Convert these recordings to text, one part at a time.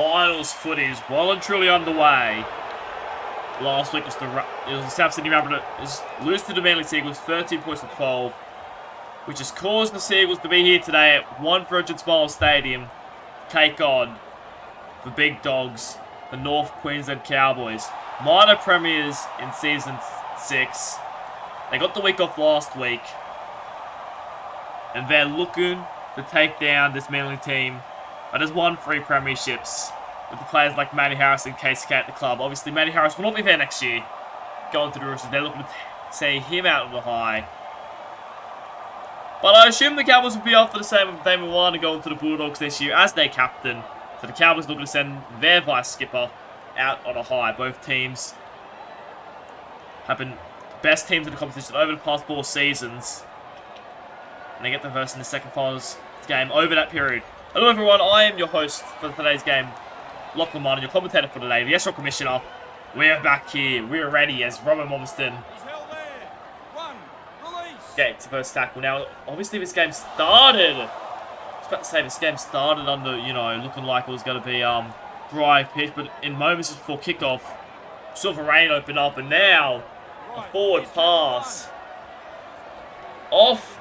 finals footy is well and truly underway. Last week was the South Sydney Rabbitohs lose to the Manly Seagulls 13 points to 12, which has caused the Seagulls to be here today at 100 Smile Stadium to take on the big dogs, the North Queensland Cowboys, minor premiers in season 6. They got the week off last week, and they're looking to take down this Manly team that has won 3 premierships with the players like Matty Harris and KCK at the club. Obviously, Matty Harris will not be there next year going to the Roosters. They're looking to see him out of the high. But I assume the Cowboys will be up for the same if Damon Warner going to the Bulldogs this year as their captain. So the Cowboys looking to send their vice skipper out on a high. Both teams have been the best teams in the competition over the past 4 seasons. And they get the first in the second finals game over that period. Hello everyone, I am your host for today's game, Lachlan Martin, your commentator for today, the SRL Commissioner. We're back here, we're ready as Robert Momston gets the first tackle. Now, obviously this game started, I was about to say this game started under, looking like it was going to be dry pitch, but in moments before kickoff, saw the rain open up, and now a forward pass off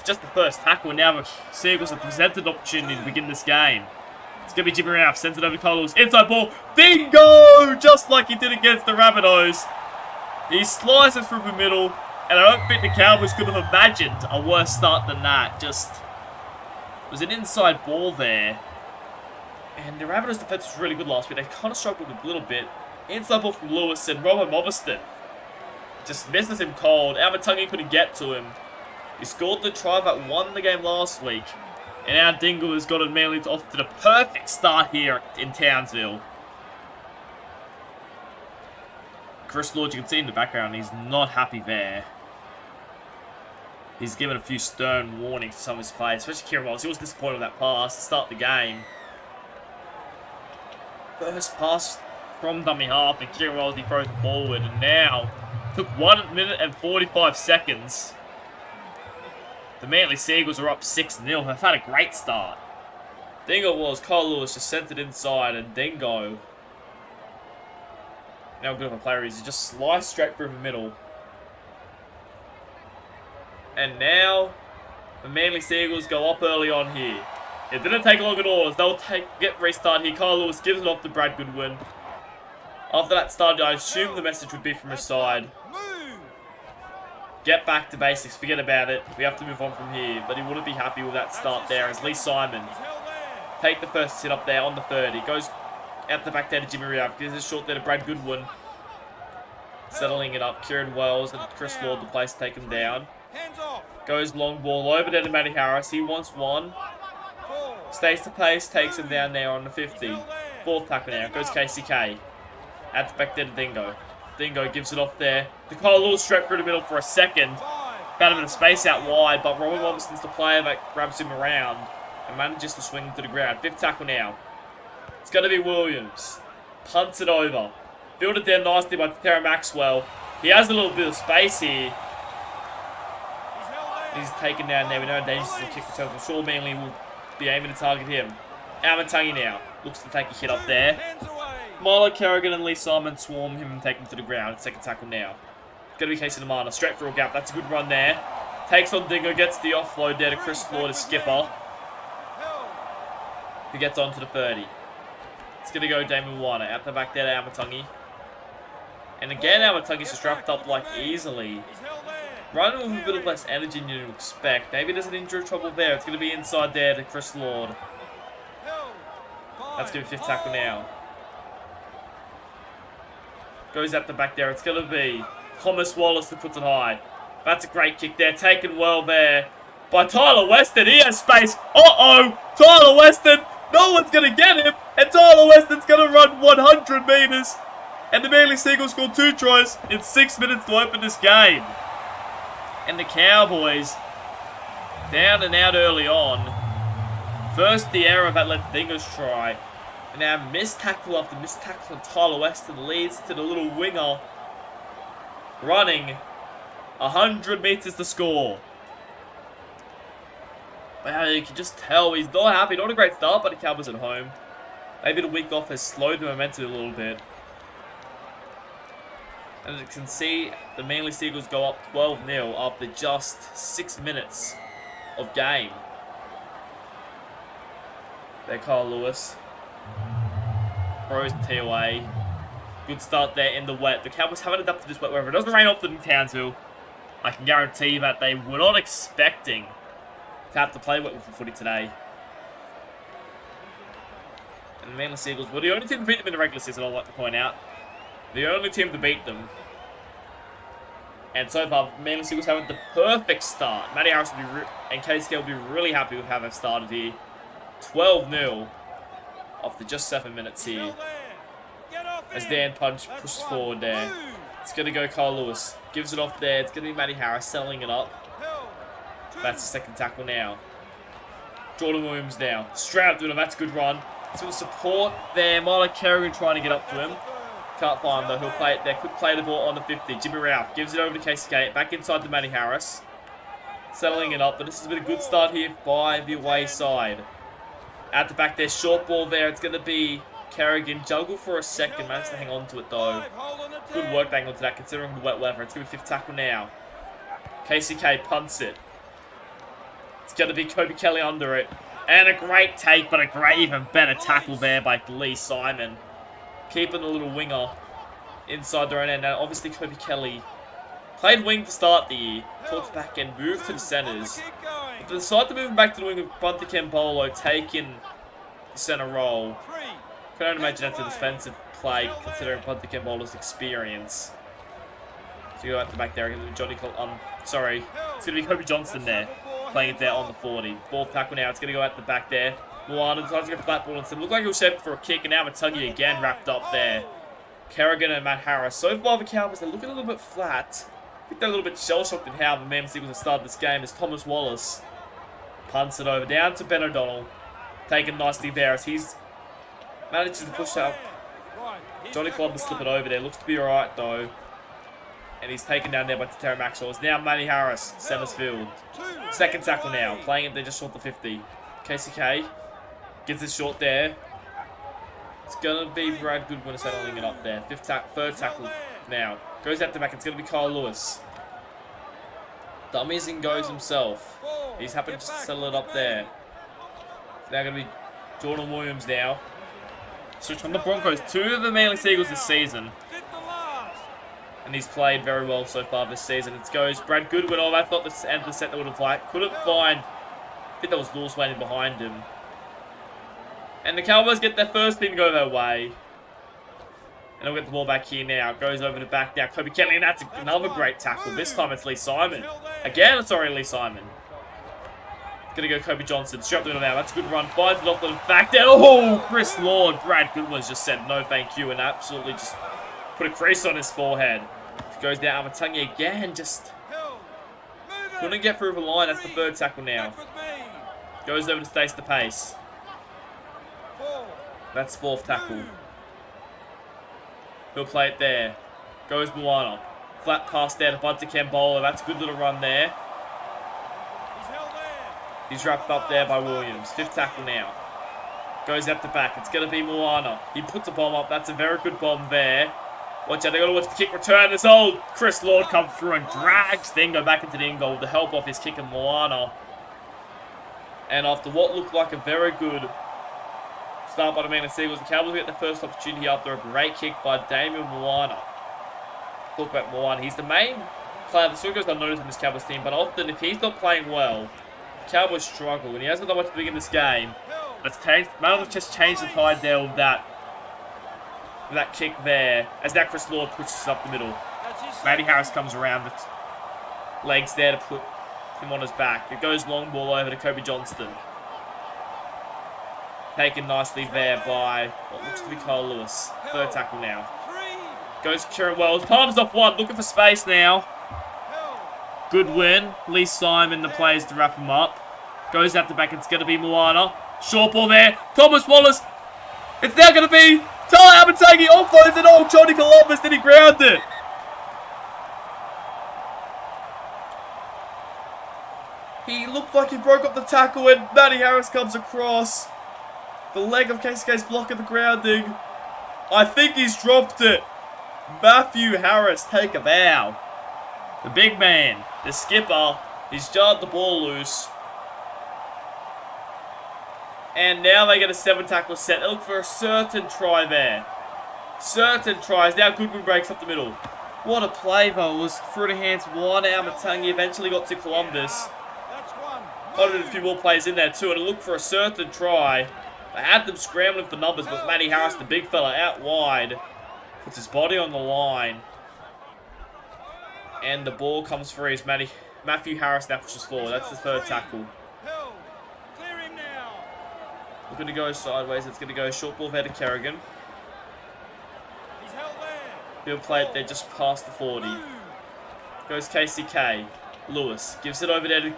just the first tackle. Now the Seagulls have presented an opportunity to begin this game. It's going to be Jimmy Ralph, sends it over to Carlos, inside ball, dingo! Just like he did against the Rabbitohs. He slices through the middle, and I don't think the Cowboys could have imagined a worse start than that. Just, it was an inside ball there. And the Rabbitohs defense was really good last week. They kind of struggled a little bit. Inside ball from Lewis, and Robert Momston just misses him cold. Amatungi couldn't get to him. He scored the try that won the game last week. And now Dingle has got Manly off to the perfect start here in Townsville. Chris Lord, you can see in the background, he's not happy there. He's given a few stern warnings to some of his players, especially Kieran Wells. He was disappointed with that pass to start the game. First pass from dummy half, and Kieran Wells, he throws it forward, and now took 1 minute and 45 seconds. The Manly Seagulls are up 6-0. They've had a great start. Dingo was. Kyle Lewis just sent it inside, and Dingo, now good of a player is, he just sliced straight through the middle. And now the Manly Seagulls go up early on here. It didn't take long at all, as they'll get restart here. Kyle Lewis gives it off to Brad Goodwin. After that start, I assume the message would be from his side. Get back to basics, forget about it. We have to move on from here. But he wouldn't be happy with that start there as Lee Simon take the first hit up there on the 30. Goes out the back there to Jimmy Riab. Gives it short there to Brad Goodwin. Settling it up. Kieran Wells and Chris Lord, the place to take him down. Goes long ball over there to Matty Harris. He wants one. Stays to pace, takes him down there on the 50. 4th tackle now. Goes KCK. Out the back there to Dingo. Dingo gives it off there. The Kyle Lewis straight through the middle for a second. Found a bit of space out wide, but Robert Robinson's the player that grabs him around and manages to swing him to the ground. 5th tackle now. It's going to be Williams. Punts it over. Fielded there nicely by Terry Maxwell. He has a little bit of space here. He's taken down there. We know dangerous to kick return. I'm sure Manly will be aiming to target him. Amatungi now. Looks to take a hit up there. Milo Kerrigan and Lee Simon swarm him and take him to the ground. 2nd tackle now. Going to be Casey Namana. Straight for a gap. That's a good run there. Takes on Dingo. Gets the offload there to Chris Lord, his skipper. Who gets on to the 30. It's going to go Damon Warner. Out the back there to Amatungi. And again, Amatungi's just wrapped up like easily. Running with a bit of less energy than you'd expect. Maybe there's an injury trouble there. It's going to be inside there to Chris Lord. That's going to be 5th tackle now. Goes at the back there. It's going to be Thomas Wallace that puts it high. That's a great kick there. Taken well there by Tyler Weston. He has space. Uh-oh. Tyler Weston. No one's going to get him. And Tyler Weston's going to run 100 metres. And the Manly Seagulls scored 2 tries in 6 minutes to open this game. And the Cowboys down and out early on. First the error that led Dingo's try. And now missed tackle after missed tackle on Tyler Weston leads to the little winger running 100 metres to score. Wow, you can just tell he's not happy. Not a great start, but the Cowboys at home. Maybe the week off has slowed the momentum a little bit. And as you can see, the Manly Seagulls go up 12-0 after just 6 minutes of game. There, Kyle Lewis. Throws the tee away. Good start there in the wet. The Cowboys haven't adapted to this wet weather. It doesn't rain often in Townsville. I can guarantee that they were not expecting to have to play wet footy today. And the Manly Seagulls were the only team to beat them in the regular season, I'd like to point out. The only team to beat them. And so far, the Manly Seagulls having the perfect start. Matty Harris and KCK will be really happy with how they've started here. 12-0 after just 7 minutes here. As Dan Punch pushes forward there. It's going to go Kyle Lewis. Gives it off there. It's going to be Matty Harris settling it up. That's the second tackle now. Jordan Williams now. Straight up to him. That's a good run. Some support there. Milo Kerrigan trying to get up to him. Can't find him though. He'll play it there. Quick play the ball on the 50. Jimmy Ralph gives it over to KCK. Back inside to Matty Harris. Settling it up. But this has been a good start here by the away side. At the back there. Short ball there. It's going to be Kerrigan. Juggle for a second. Managed to hang on to it though. Good work to hang on to that considering the wet weather. It's going to be fifth tackle now. KCK punts it. It's going to be Kobe Kelly under it. And a great take, but a great, even better tackle there by Lee Simon. Keeping the little winger inside their own end. Now, obviously, Kobe Kelly played wing to start the year. Towards the back end, moved to the centres. But they decided to move him back to the wing with Bunty Kembolo taking the centre role. Can only imagine that's a defensive play, considering Bunty Kembolo's experience. So you go out the back there. It's going to be Kobe Johnston there. Playing it there on the 40. Fourth tackle now. It's going to go out the back there. Moana decides to go flat ball instead. Looked like he was shaped for a kick, and now Matungi again wrapped up there. Kerrigan and Matt Harris. So far, the Cowboys, they're looking a little bit flat. I think they're a little bit shell-shocked in how the Manly Seagulls have started this game as Thomas Wallace punts it over down to Ben O'Donnell. Taken nicely there as he's manages to push up. Johnny Columbus slip it over there. Looks to be alright though. And he's taken down there by Terry Maxwell. It's now Matty Harris, centers field. Second tackle now. Playing it there just short the 50. KCK gets it short there. It's going to be Brad Goodwin settling it up there. Third tackle now. Goes out the back. It's going to be Kyle Lewis. The amazing goes himself. He's happy to just settle it up there. It's now going to be Jordan Williams now. Switch from the Broncos to the Manly Seagulls this season. And he's played very well so far this season. It goes Brad Goodwin. Oh, that's not the end of the set that would have liked. Couldn't find. I think that was Lewis waiting behind him. And the Cowboys get their first thing to go their way. And they'll get the ball back here now. Goes over the back now. Kobe Kelly, and that's another great tackle. This time it's Lee Simon. Again, it's already Lee Simon. Gonna go Kobe Johnson. Straight up the middle now. That's a good run. Finds it off the back there. Oh, Chris Lord. Brad Goodwin's just said no thank you and absolutely just put a crease on his forehead. Goes down Amatungi again. Just couldn't get through the line. That's the third tackle now. Goes over to Stace the pace. That's fourth tackle. He'll play it there. Goes Moana. Flat pass there to Bunty Kembolo. That's a good little run there. He's wrapped up there by Williams. Fifth tackle now. Goes out the back. It's going to be Moana. He puts a bomb up. That's a very good bomb there. Watch out. They got to watch the kick return. This old Chris Lord comes through and drags Dingo back into the in goal with the help off his kick of Moana. And after what looked like a very good start by the Manly Seagulls, the Cowboys get the first opportunity after a great kick by Damian Moana. Talk about Moana. He's the main player the Seagulls are noticed in this Cowboys team, but often if he's not playing well, the Cowboys struggle. And he hasn't done much to begin this game. That's changed. Manly just changed the tide there with that kick there. As that Chris Lord pushes up the middle. Matty Harris comes around with legs there to put him on his back. It goes long ball over to Kobe Johnston. Taken nicely there by what looks to be Kyle Lewis. Third tackle now. Goes Kieran Wells. Palms off one. Looking for space now. Good win. Lee Simon, the players to wrap him up. Goes out the back. It's going to be Moana. Short ball there. Thomas Wallace. It's now going to be Tyler Amatagi. Offloads it all. Johnny Columbus. Then he ground it. He looked like he broke up the tackle when Matty Harris comes across. The leg of KCK's blocking the grounding. I think he's dropped it. Matthew Harris, take a bow. The big man, the skipper, he's jarred the ball loose. And now they get a 7-tackler set. They look for a certain try there. Certain tries. Now Goodwin breaks up the middle. What a play though. It was through the hands one out. Matangi eventually got to Columbus. Got a few more players in there too. And it looked for a certain try. They had them scrambling for numbers, but Matty Harris, the big fella, out wide. Puts his body on the line. And the ball comes free as Matthew Harris now pushes forward. That's the third tackle. We're going to go sideways. It's going to go short ball there to Kerrigan. He'll play it there just past the 40. Goes KCK. Lewis gives it over there to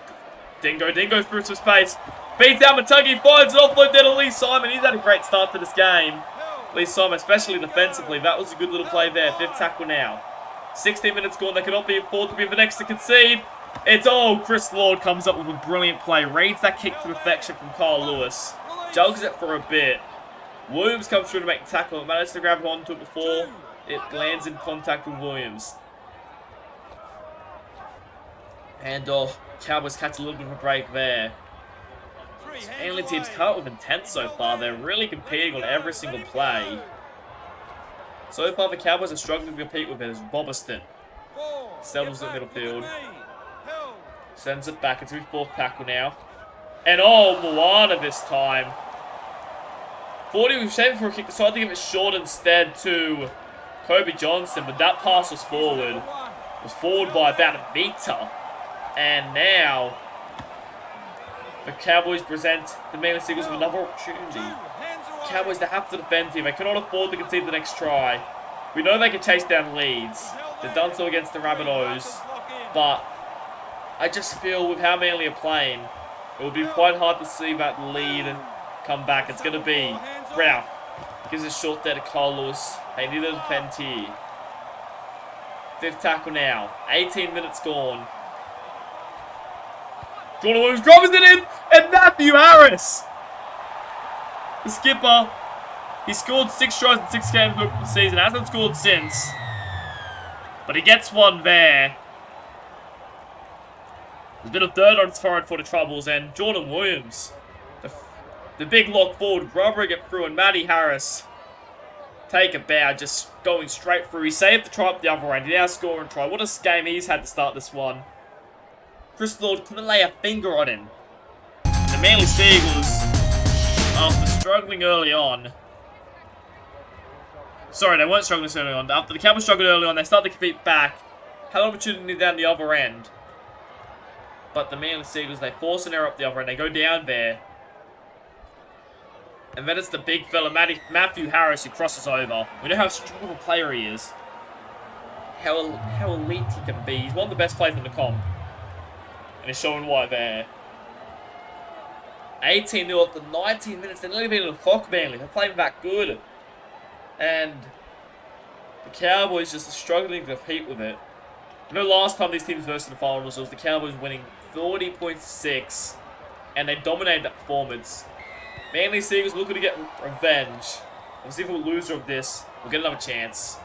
Dingo. Dingo through some space. Beats out Matangi. Finds an offload there to Lee Simon. He's had a great start to this game. Lee Simon, especially defensively. That was a good little play there. Fifth tackle now. 16 minutes gone. They cannot be afforded to be the next to concede. It's Chris Lord comes up with a brilliant play. Reads that kick to perfection from Kyle Lewis. Jugs it for a bit. Williams comes through to make the tackle. Managed to grab onto it before it lands in contact with Williams. And Cowboys catch a little bit of a break there. Manly teams come up with intent so far. They're really competing on every single play. So far, the Cowboys are struggling to compete with it as Bobberston settles at middle field. Sends it back into his fourth tackle now. And Moana this time. 40 was shaving for a kick. Decided to give it short instead to Kobe Johnson, but that pass was forward. It was forward by about a meter. And now the Cowboys present the Manly Seagulls with another opportunity. Cowboys, they have to defend here. They cannot afford to concede the next try. We know they can chase down leads. They've done so against the Rabbitohs. But I just feel with how Manly are playing, it would be quite hard to see that lead come back. It's going to be Ralph. Gives a short there to Kyle Lewis. They need to defend here. Fifth tackle now. 18 minutes gone. Jordan Williams grabs it in. And Matthew Harris, the skipper, he scored 6 tries in 6 games of the season. Hasn't scored since. But he gets one there. There's been a third on his forward for the Troubles. And Jordan Williams, the big lock forward, rubbering it through. And Matty Harris, take a bow, just going straight through. He saved the try up the other end. He now scoring try. What a game he's had to start this one. Chris Lord couldn't lay a finger on him. The Manly Seagulls, after struggling early on... Sorry, they weren't struggling early on. After the Cowboys struggled early on, they started to compete back. Had an opportunity down the other end. But the Manly Seagulls, they force an error up the other end. They go down there. And then it's the big fella, Matthew Harris, who crosses over. We know how strong of a player he is. How elite he can be. He's one of the best players in the comp. And he's showing why there. 18-0 after 19 minutes. They're not even in the clock, Manly. They're playing that good. And the Cowboys just are struggling to compete with it. You know, last time these teams versed in the finals, it was the Cowboys winning 40.6. And they dominated that performance. Manly Seagulls looking to get revenge. Obviously, if we're a loser of this, we'll get another chance.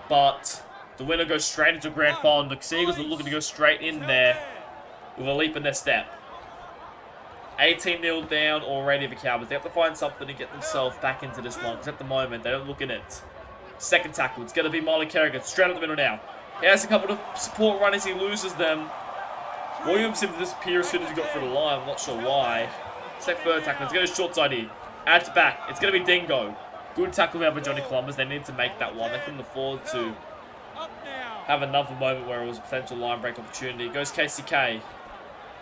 But the winner goes straight into a grand final. The Seagulls are looking to go straight in there with a leap in their step. 18-0 down already, the Cowboys. They have to find something to get themselves back into this one. Because at the moment, they don't look in it. Second tackle. It's going to be Molly Kerrigan. Straight up the middle now. He has a couple of support runners. He loses them. Williams seemed to disappear as soon as he got through the line. I'm not sure why. Second third tackle. Let's get a short side here. Adds back. It's going to be Dingo. Good tackle there by Johnny Columbus. They need to make that one. They couldn't afford to have another moment where it was a potential line break opportunity. Goes KCK.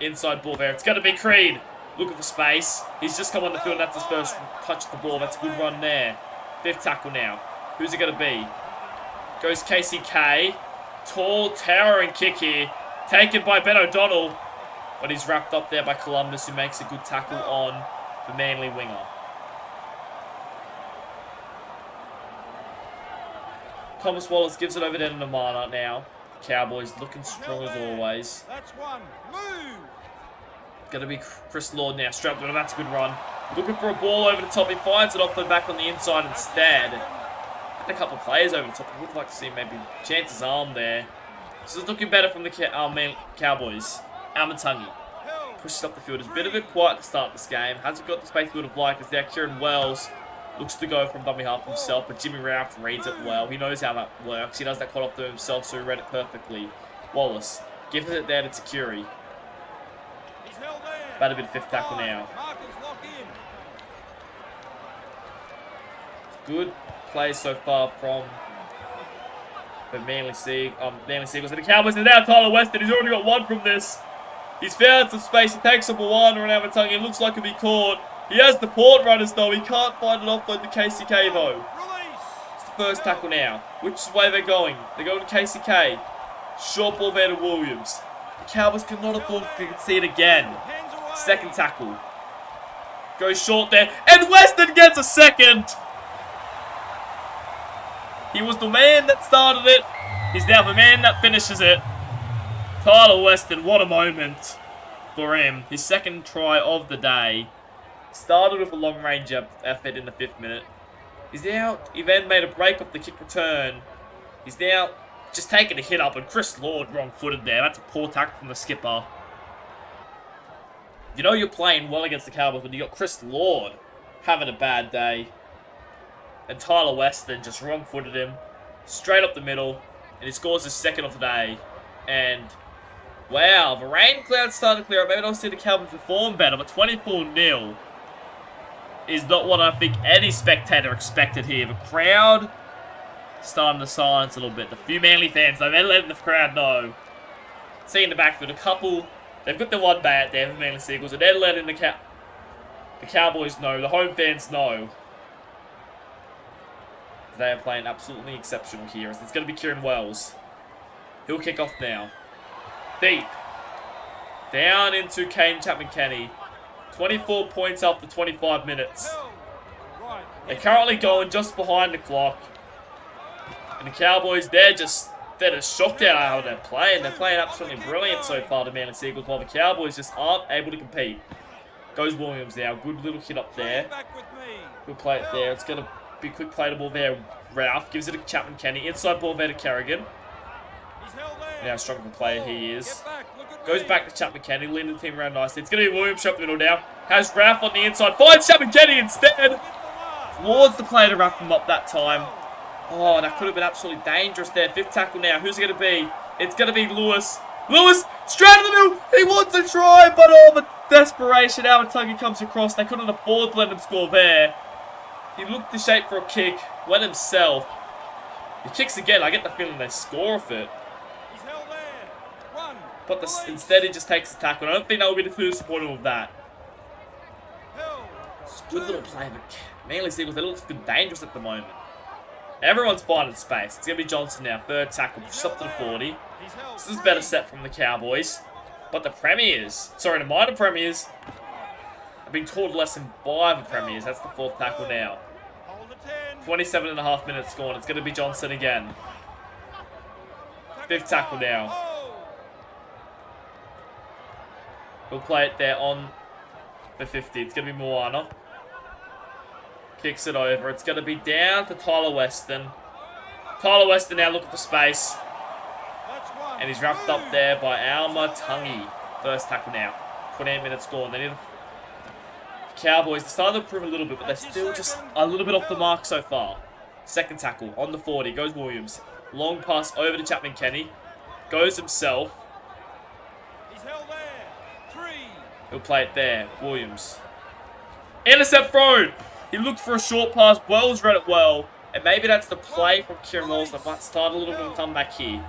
Inside ball there. It's going to be Creed. Looking for space. He's just come on the field and that's his first touch of the ball. That's a good run there. Fifth tackle now. Who's it going to be? Goes KCK. Tall, towering kick here. Taken by Ben O'Donnell. But he's wrapped up there by Columbus, who makes a good tackle on the Manly winger. Thomas Wallace gives it over there to Namana now. Cowboys looking strong as always. That's one. Move. Going to be Chris Lord now. Strapped with him. That's a good run. Looking for a ball over the top. He finds it off the back on the inside instead. Had a couple of players over the top. I would like to see maybe Chance's arm there. This is looking better from the Cowboys. Amatangi pushes up the field. It's a bit quiet to start this game. Hasn't got the space he would have liked. As there, Kieran Wells looks to go from dummy half himself, but Jimmy Ralph reads it well. He knows how that works. He does that quite often himself, so he read it perfectly. Wallace gives it there to Takuri. About a bit of fifth tackle now. Good plays so far from the Manly Seagulls. And the Cowboys are now Tyler Weston. He's already got one from this. He's found some space. He takes a one or an Amatangi. It looks like he'll be caught. He has the port runners though. He can't find an offload to KCK though. It's the first tackle now. Which way they're going? They're going to KCK. Short ball there to Williams. The Cowboys cannot afford to concede again. Second tackle. Goes short there. And Weston gets a second. He was the man that started it. He's now the man that finishes it. Tyler Weston, what a moment for him. His second try of the day. Started with a long-range effort in the 5th minute. He's now, he then made a break off the kick return. He's now just taking a hit up, and Chris Lord wrong-footed there. That's a poor tackle from the skipper. You know you're playing well against the Cowboys when you got Chris Lord having a bad day. And Tyler Weston just wrong-footed him. Straight up the middle. And he scores his second of the day. And, wow, the rain clouds started to clear up. Maybe I'll see the Cowboys perform better, but 24-0 is not what I think any spectator expected here. The crowd starting to silence a little bit. The few Manly fans, though, they're letting the crowd know. See in the backfield, a couple, they've got the one bat there for Manly Seagulls, and they're letting the Cowboys know, the home fans know. They are playing absolutely exceptional here. It's going to be Kieran Wells. He'll kick off now. Deep. Down into Kane Chapman-Kenny. 24 points after 25 minutes. They're currently going just behind the clock. And the Cowboys, they're just shocked out how they're playing. They're playing absolutely brilliant so far, the Manly Seagulls, while the Cowboys just aren't able to compete. Goes Williams now. Good little hit up there. He'll play it there. It's going to be quick play the ball there. Ralph gives it to Chapman-Kenny. Inside ball there to Kerrigan. Now strong of a player he is. Goes back to Chapman-Kenny. Leading the team around nicely. It's going to be Williams shot the middle now. Has Ralph on the inside. Finds Chapman-Kenny instead. Lord's the player to wrap him up that time. Oh, that could have been absolutely dangerous there. 5th tackle now. Who's it going to be? It's going to be Lewis. Lewis, straight in the middle. He wants to try, but all the desperation. Amatangi comes across. They couldn't afford to let him score there. He looked the shape for a kick. Went himself. He kicks again. I get the feeling they score off it. But instead he just takes the tackle. I don't think that will be the food supportive of that. It's a good little play, but Manly Seagulls, they look good, dangerous at the moment. Everyone's finding space. It's going to be Johnson now. 3rd tackle. Just up to the 40. This is a better set from the Cowboys. But the minor Premiers, have been taught a lesson by the Premiers. That's the 4th tackle now. 27.5 minutes gone. It's going to be Johnson again. 5th tackle now. We'll play it there on the 50. It's going to be Moana. Kicks it over. It's going to be down to Tyler Weston. Tyler Weston now looking for space. And he's wrapped up there by Amatangi. 1st tackle now. 28 minutes gone. They need the Cowboys, they're starting to improve a little bit, but they're still just a little bit off the mark so far. 2nd tackle on the 40. Goes Williams. Long pass over to Chapman-Kenny. Goes himself. He'll play it there. Williams. Intercept thrown. He looked for a short pass. Wells read it well. And maybe that's the play from Kieran Wells that might start a little bit of a comeback here.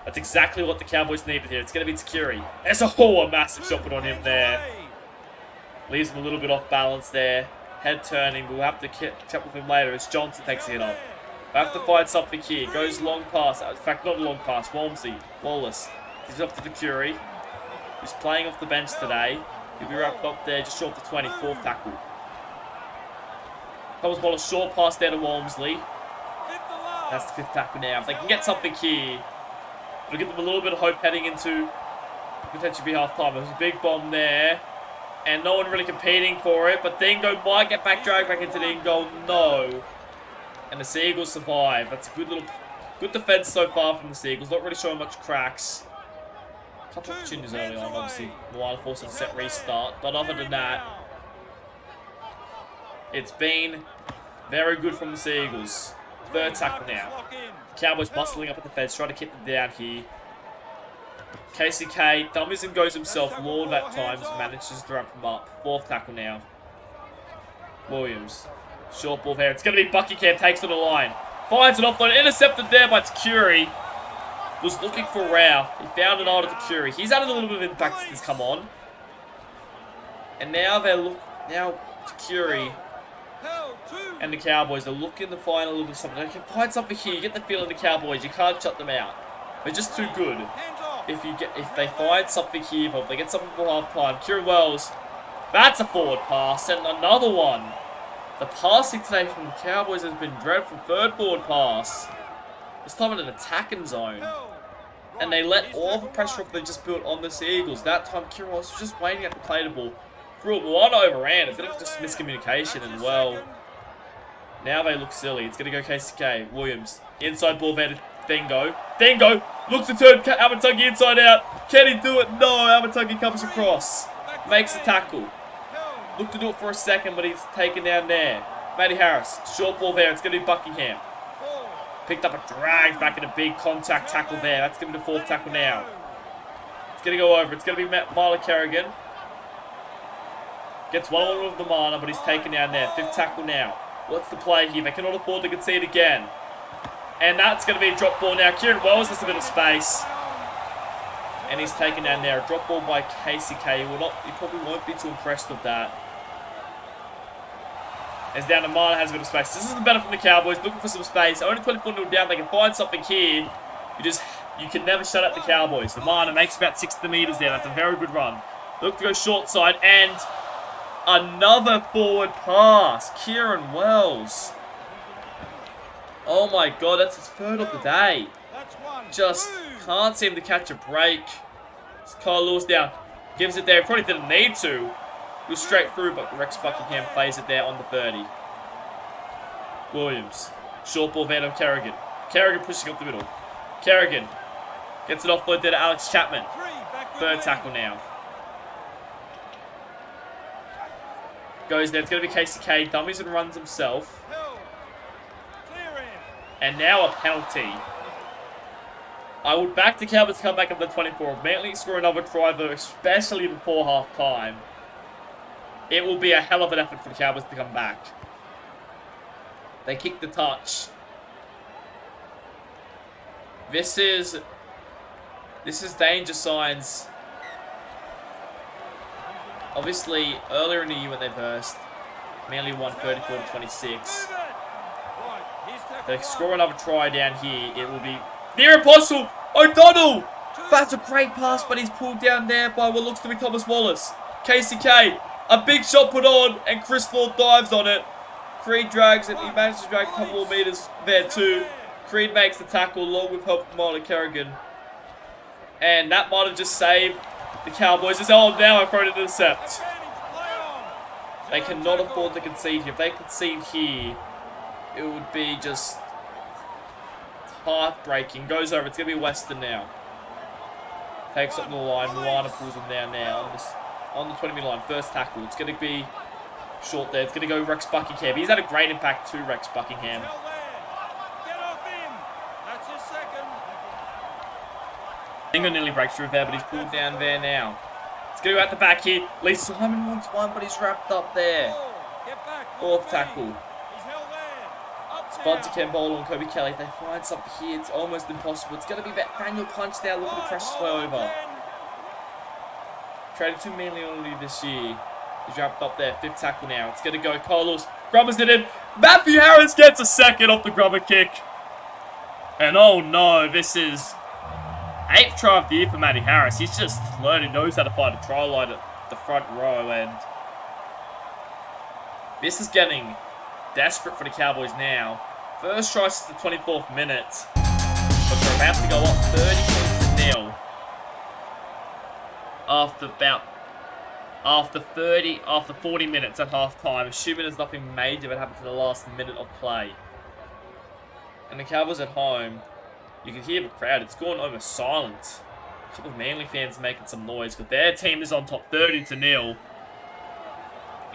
That's exactly what the Cowboys needed here. It's going to be Takuri. There's a massive shot put on him there. Leaves him a little bit off balance there. Head turning. We'll have to catch up with him later as Johnson takes a hit off. We have to find something here. Goes long pass. In fact, not a long pass. Wallace. He's off to Takuri. He's playing off the bench today. He'll be wrapped up there just short of 20. 4th tackle. Cowboys ball a short pass there to Walmsley. That's the 5th tackle now. If they can get something here, it'll give them a little bit of hope heading into potentially be half time. There's a big bomb there. And no one really competing for it, but Dingo might get dragged back into the in-goal. No. And the Seagulls survive. That's a good defense so far from the Seagulls. Not really showing much cracks. A couple of opportunities early on, obviously. Moana forced a set restart. But other than that, it's been very good from the Seagulls. Third tackle now. Cowboys bustling up at the fence, trying to keep them down here. KCK dummies and goes himself. Lord at times manages to wrap him up. Fourth tackle now. Williams. Short ball there. It's going to be Buckingham. Takes to the line. Finds an offload. Intercepted there by Takuri. Was looking for Rao. He found an eye to Takuri. He's added a little bit of impact since he's come on. And now now Takuri and the Cowboys are looking to find a little bit of something. They can find something here. You get the feeling the Cowboys. You can't shut them out. They're just too good. If they find something here, if they get something for half time. Kieran Wells. That's a forward pass. And another one. The passing today from the Cowboys has been dreadful. Third forward pass. This time in an attacking zone. And they let all the pressure off they just built on the Seagulls. That time Kieran Wells was just waiting at the play the ball. Threw it one overran. It's going to just miscommunication and well. Now they look silly. It's going to go KCK. Williams. Inside ball there to Dingo. Dingo looks to turn Amatungi inside out. Can he do it? No. Amatungi comes across. Makes the tackle. Looked to do it for a second, but he's taken down there. Matty Harris. Short ball there. It's going to be Buckingham. Picked up a drag back in a big contact tackle there. That's going to be the fourth tackle now. It's going to go over. It's going to be Marla Kerrigan. Gets one with the Mana, but he's taken down there. Fifth tackle now. What's the play here? They cannot afford to concede again. And that's going to be a drop ball now. Kieran Wells has a bit of space. And he's taken down there. A drop ball by KCK. He probably won't be too impressed with that. As down to Mana has a bit of space. This is the better from the Cowboys. Looking for some space. Only 24-0 down. They can find something here. You can never shut out the Cowboys. The Mana makes about 60 meters there. That's a very good run. Look to go short side. And another forward pass. Kieran Wells. Oh my god, that's his third of the day. Just can't seem to catch a break. It's Kyle Lewis down. Gives it there. Probably didn't need to. It was straight through, but Rex Buckingham plays it there on the 30. Williams. Short ball there to Kerrigan. Kerrigan pushing up the middle. Kerrigan gets it offload there to Alex Chapman. Third tackle now. Goes there. It's going to be KCK. Dummies and runs himself. And now a penalty. I would back the Cowboys to come back up to 24. Immediately score another try, though, especially before half time. It will be a hell of an effort for the Cowboys to come back. They kick the touch. This is danger signs. Obviously, earlier in the year when they burst, Manly won 34-26. They score another try down here. It will be near impossible. O'Donnell! That's a great pass, but he's pulled down there by what looks to be Thomas Wallace. KCK, a big shot put on, and Chris Lord dives on it. Creed drags it. He manages to drag a couple more meters there too. Creed makes the tackle along with help from Marlon Kerrigan. And that might have just saved the Cowboys. Oh, now I've thrown an intercept. They cannot afford to concede here. If they concede here, it would be just heartbreaking. Goes over. It's going to be Western now. Takes up the line. Moana pulls him down now on the 20-meter line. First tackle. It's going to be short there. It's going to go Rex Buckingham. He's had a great impact too, Rex Buckingham. Dingo nearly breaks through there, but he's pulled down there now. It's going to go out the back here. Lee Simon wants one, but he's wrapped up there. Fourth tackle. Sponser Campbell and Kobe Kelly. They find something here. It's almost impossible. It's going to be that Daniel punch there. Look at the pressure way over. Traded to Manly only this year. He's wrapped up there. Fifth tackle now. It's going to go Carlos. Grubbers it in. Matthew Harris gets a second off the grubber kick. And oh no, this is 8th try of the year for Matty Harris. He's just learning, knows how to find a try line at the front row, and this is getting desperate for the Cowboys now. First try since the 24th minute, but they're about to go up 30 points to 0 after about after 40 minutes at half-time, assuming there's nothing major that happened to the last minute of play. And the Cowboys at home, you can hear the crowd. It's gone almost silent. A couple of Manly fans making some noise, but their team is on top 30-0.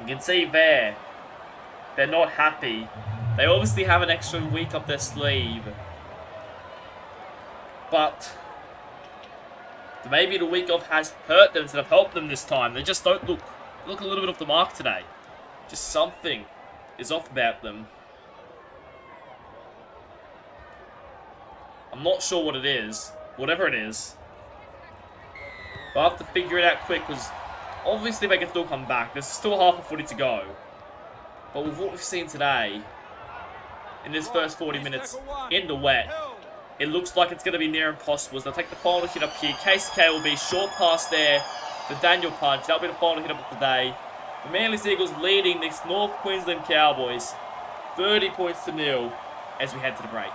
You can see there, they're not happy. They obviously have an extra week up their sleeve. But maybe the week off has hurt them instead of helped them this time. They just don't look a little bit off the mark today. Just something is off about them. I'm not sure what it is. Whatever it is. But I have to figure it out quick, because obviously they can still come back. There's still half a footy to go. But with what we've seen today, in this first 40 minutes, in the wet, it looks like it's going to be near impossible. As they'll take the final hit up here. KCK will be short pass there to Daniel Punch. That'll be the final hit up of the day. The Manly Seagulls leading this North Queensland Cowboys 30-0 as we head to the break.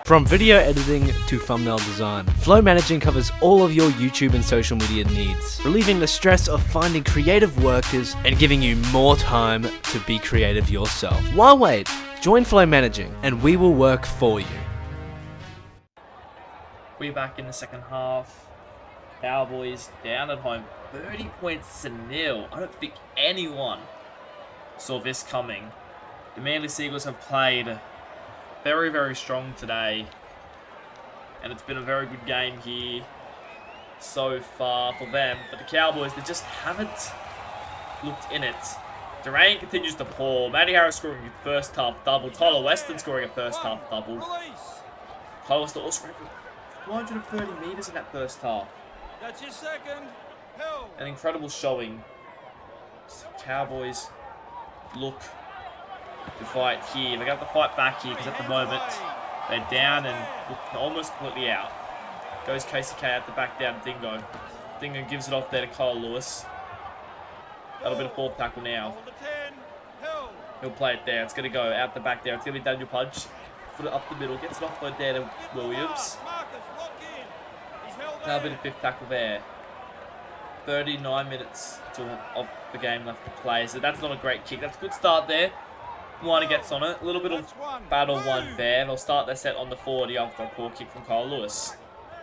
From video editing to thumbnail design, Flow Managing covers all of your YouTube and social media needs, relieving the stress of finding creative workers and giving you more time to be creative yourself. Why wait? Join Flow Managing and we will work for you. We're back in the second half. Cowboys down at home, 30-0. I don't think anyone saw this coming. The Manly Seagulls have played very, very strong today. And it's been a very good game here so far for them. But the Cowboys, they just haven't looked in it. Durant continues to pour. Matty Harris scoring a first half double. Tyler Weston scoring a first half double. Tyler Weston also scoring 430 metres in that first half. That's your second. An incredible showing. So Cowboys look to fight here. They have to fight back here because at the moment they're down and look almost completely out. Goes KCK at the back down to Dingo. Dingo gives it off there to Kyle Lewis. That'll be the fourth tackle now. He'll play it there. It's going to go out the back there. It's going to be Daniel Punch. Put it up the middle. Gets it off by there to Williams. That'll be the fifth tackle there. 39 minutes of the game left to play. So that's not a great kick. That's a good start there. Moana gets on it. A little bit of battle one there. They'll start their set on the 40 after a poor kick from Kyle Lewis.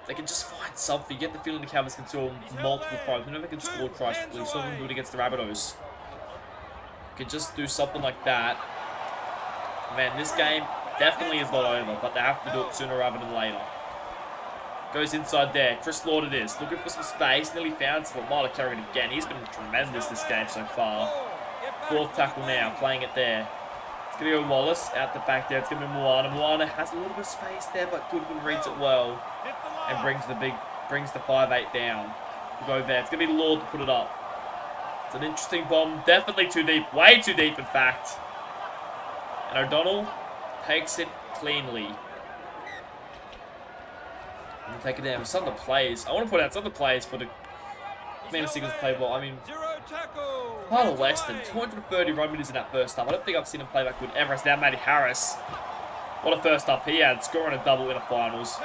They can just find something. You get the feeling the Cowboys can score multiple tries. We know they can score tries. We saw them do it against the Rabbitohs. Can just do something like that. Man, this game definitely is not over, but they have to do it sooner rather than later. Goes inside there. Chris Lord it is. Looking for some space. Nearly found some. Might have carried it again. He's been tremendous this game so far. Fourth tackle now. Playing it there. It's going to go Wallace out the back there. It's going to be Moana. Moana has a little bit of space there, but Goodwin reads it well. And brings the 5'8" down. We'll go there. It's going to be Lord to put it up. It's an interesting bomb. Definitely too deep. Way too deep, in fact. And O'Donnell takes it cleanly. And take it down. Some of the plays. I want to point out some of the plays for the Manly Seagulls play well. I mean, Tyler Weston, 230 run meters in that first half. I don't think I've seen him play that good ever. It's now Matty Harris. What a first half he had. Scoring a double in the finals.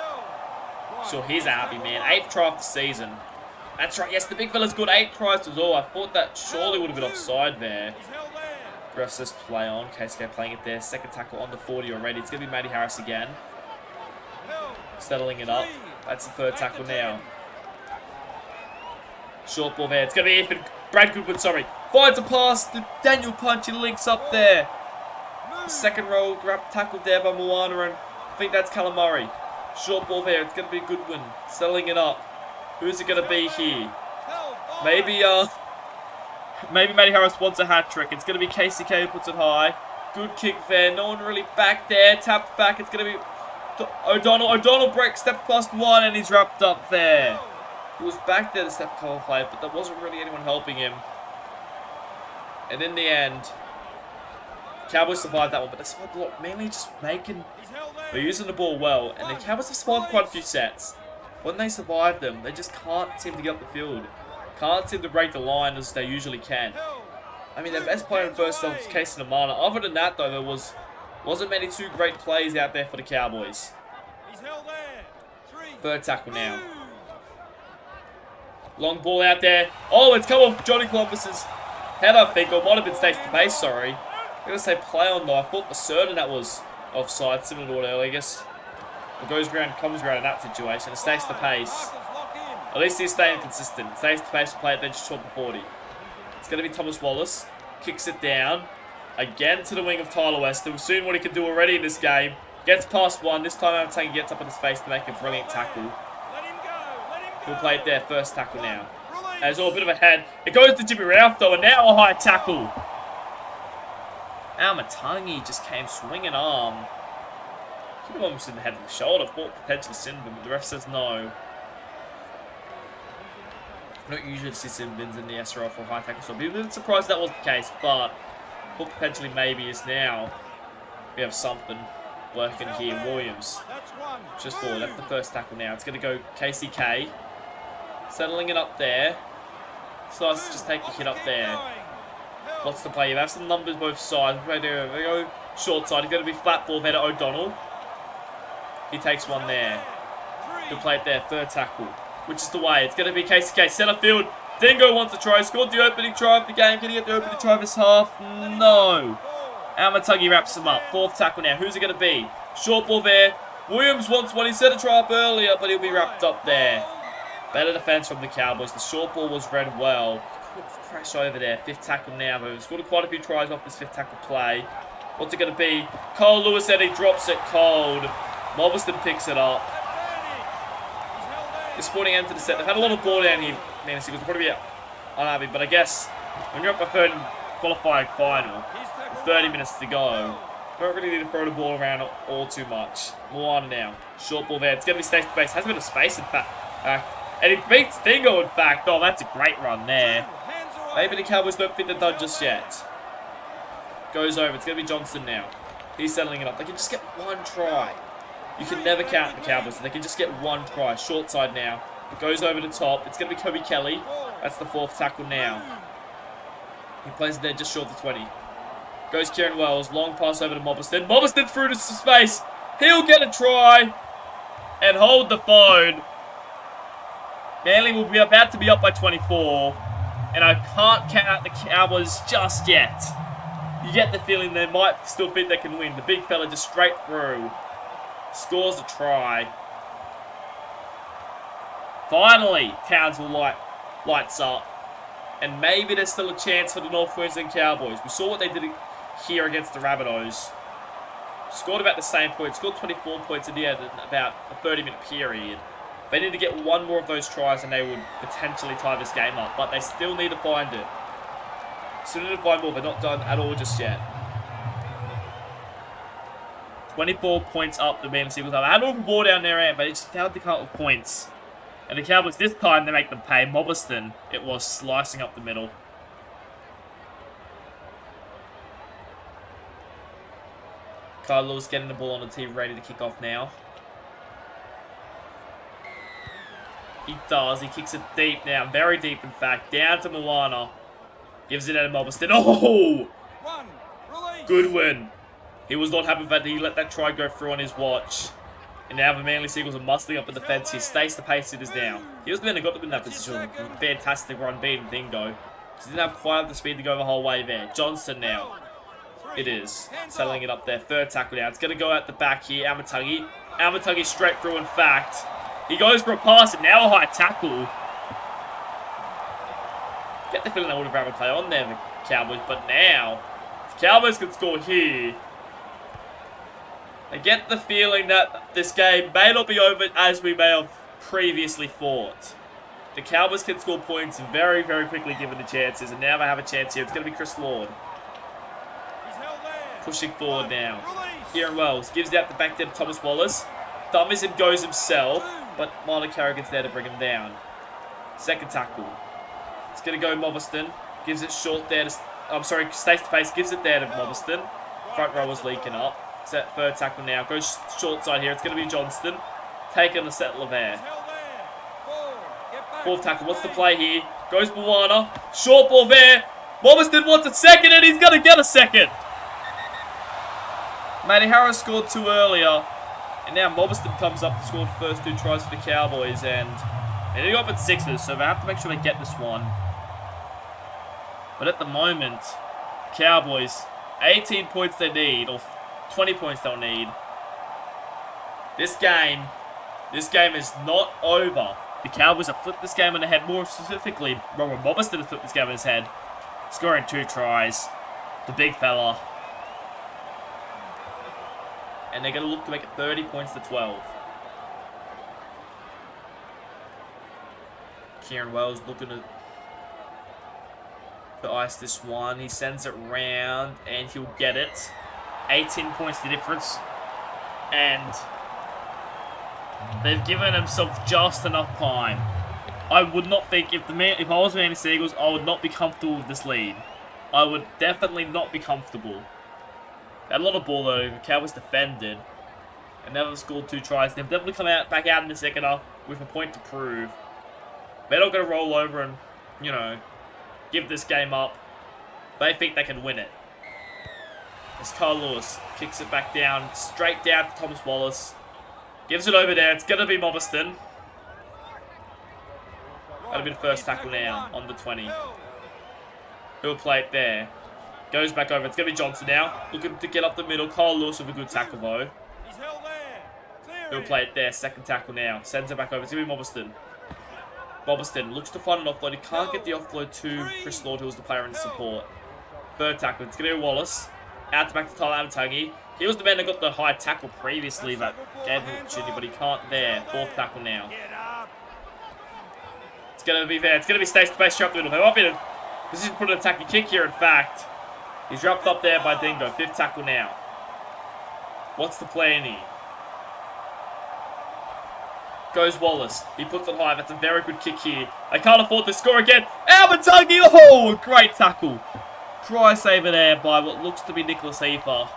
Sure, he's happy, man. 8th try of the season. That's right. Yes, the big fella's good. 8 tries to all. I thought that surely would have been offside there. Refs just play on. KCK playing it there. Second tackle on the 40 already. It's going to be Matty Harris again. Settling it up. That's the third tackle now. Short ball there. It's going to be Ethan. Brad Goodwin, sorry. Finds a pass to Daniel Punch. He links up there. Second row. Tackled there by Moana. And I think that's Calamari. Short ball there. It's going to be Goodwin. Settling it up. Who's it going to be here? Maybe Matty Harris wants a hat-trick. It's going to be KCK who puts it high. Good kick there. No one really back there. Tapped back. It's going to be O'Donnell. O'Donnell breaks step past one and he's wrapped up there. He was back there to step cover play, but there wasn't really anyone helping him. And in the end, Cowboys survived that one, but they survived a lot. Mainly just they're using the ball well, and the Cowboys have survived quite a few sets. When they survive them, they just can't seem to get up the field. Can't seem to break the line as they usually can. I mean, their best player in the first half was Casey Namana. Other than that, though, there wasn't many too great plays out there for the Cowboys. Third tackle now. Long ball out there. Oh, it's come off Johnny Columbus's head, I think. Or might have been Stace to base, sorry. I'm going to say play on though. I thought for certain that was offside, similar to what earlier. I guess it goes ground, comes ground in that situation. It stays the pace. At least he's staying consistent. Stays the pace to play it, then just short the 40. It's going to be Thomas Wallace. Kicks it down. Again to the wing of Tyler West. We've seen what he can do already in this game. Gets past one. This time I'm saying he gets up in his face to make a brilliant tackle. He'll play it there. First tackle now. There's all a bit of a head. It goes to Jimmy Ralph though, and now a high tackle. Amatangi just came swinging arm. Could have almost in the head of the shoulder. Thought potentially sin bin, but the ref says no. I don't usually see sin bins in the SRL for a high tackle, so I'd be a bit surprised that was the case, but thought potentially maybe is now. We have something working here. Williams just forward. That's the first tackle now. It's going to go KCK. Settling it up there. So let's just take the hit up there. Lots to play. You have some numbers both sides. They go short side. It's going to be flat ball there to O'Donnell. He takes one there. He'll play it there. Third tackle. Which is the way. It's going to be KCK. Centre field. Dingo wants a try. Scored the opening try of the game. Can he get the opening try of his half? No. Amatangi wraps him up. Fourth tackle now. Who's it going to be? Short ball there. Williams wants one. He set a try up earlier, but he'll be wrapped up there. Better defense from the Cowboys. The short ball was read well. Crash over there. Fifth tackle now. But we've scored quite a few tries off this fifth tackle play. What's it going to be? Cole Lewis said he drops it cold. Mobberston picks it up. The Sporting end to the set. They've had a lot of ball down here. Nancy was probably unhappy, but I guess when you're up by third qualifying final, with 30 minutes to go, you don't really need to throw the ball around all too much. Moana now. Short ball there. It's going to be Stace to base. Has a bit of space, in fact. And he beats Dingo, in fact. Oh, that's a great run there. Maybe the Cowboys don't fit the done just yet. Goes over. It's going to be Johnson now. He's settling it up. They can just get one try. You can never count the Cowboys. They can just get one try. Short side now. It goes over the top. It's going to be Kobe Kelly. That's the fourth tackle now. He plays it there just short of 20. Goes Kieran Wells. Long pass over to Mobberston. Mobberston through to space. He'll get a try. And hold the phone. Manly will be about to be up by 24. And I can't count out the Cowboys just yet. You get the feeling they might still think they can win. The big fella just straight through. Scores a try. Finally, Townsville lights up. And maybe there's still a chance for the North Queensland Cowboys. We saw what they did here against the Rabbitohs. Scored about the same points. Scored 24 points in the end in about a 30-minute period. They need to get one more of those tries and they would potentially tie this game up. But they still need to find it. Still need to find more. They're not done at all just yet. 24 points up the Manly Seagulls have. I had all the ball down there, but it just failed to count with points. And the Cowboys this time, they make them pay. Mobberston, it was slicing up the middle. Carlos getting the ball on the tee, ready to kick off now. He does. He kicks it deep now. Very deep, in fact. Down to Moana. Gives it out to Mobberston. Oh! Good win. He was not happy with that. He let that try go through on his watch. And now the Manly Seagulls are muscling up the defence. He stays the pace it is now. He was the man who got them in that position. Fantastic run beating Dingo. He didn't have quite the speed to go the whole way there. Johnson now. It is. Settling it up there. Third tackle now. It's going to go out the back here. Amatangi. Amatangi straight through, in fact. He goes for a pass and now a high tackle. Get the feeling they would have rather play on there, the Cowboys. But now, if Cowboys can score here, I get the feeling that this game may not be over as we may have previously thought. The Cowboys can score points very, very quickly given the chances. And now they have a chance here. It's going to be Chris Lord. Pushing forward now. Kieran Wells gives it out the back there to Thomas Wallace. Dummies and goes himself. But Marlon Carrigan's there to bring him down. Second tackle. It's going to go Mobberston. Gives it short there to... I'm sorry, stays the pace. Gives it there to Mobberston. Front row was leaking up. Set third tackle now. Goes short side here. It's going to be Johnston. Taking the settler there. Fourth tackle. What's the play here? Goes Moana. Short ball there. Mobberston wants a second and he's going to get a second. Matty Harris scored two earlier. And now Mobberston comes up to score the first two tries for the Cowboys. And They go up at sixes, so they have to make sure they get this one. But at the moment, Cowboys, 18 points they need, or 20 points they'll need. This game is not over. The Cowboys have flipped this game on the head. More specifically, Robert Mobiston has flipped this game on his head, scoring 2 tries. The big fella. And they're going to look to make it 30 points to 12. Kieran Wells looking to ice this one. He sends it round and he'll get it. 18 points the difference. And they've given themselves just enough time. I would not think, if I was Manly Seagulls, I would not be comfortable with this lead. I would definitely not be comfortable. They had a lot of ball though. The Cowboys defended. And never scored 2 tries. They've definitely come back out in the second half with a point to prove. They're not going to roll over and, you know, give this game up. They think they can win it. As Carl Lewis kicks it back down, straight down to Thomas Wallace. Gives it over there. It's going to be Mobiston. That'll be the first tackle now on the 20. He'll play it there. Goes back over. It's going to be Johnson now. Looking to get up the middle. Carl Lewis with a good tackle though. He'll play it there. Second tackle now. Sends it back over. It's going to be Mobiston. Mobiston looks to find an offload. He can't get the offload to Chris Lord, who was the player in support. Third tackle. It's going to be Wallace. Out to back to Tyler Amatangi. He was the man that got the high tackle previously that gave him an opportunity, but he can't there. Fourth tackle now. It's going to be there. It's going to be Stace to base straight up the middle. They might be this is put an attacking kick here, in fact. He's dropped up there by Dingo. Fifth tackle now. What's the plan here? Goes Wallace. He puts it high. That's a very good kick here. They can't afford to score again. Amatangi! Oh, great tackle. Try saver there by what looks to be Nicholas Efer.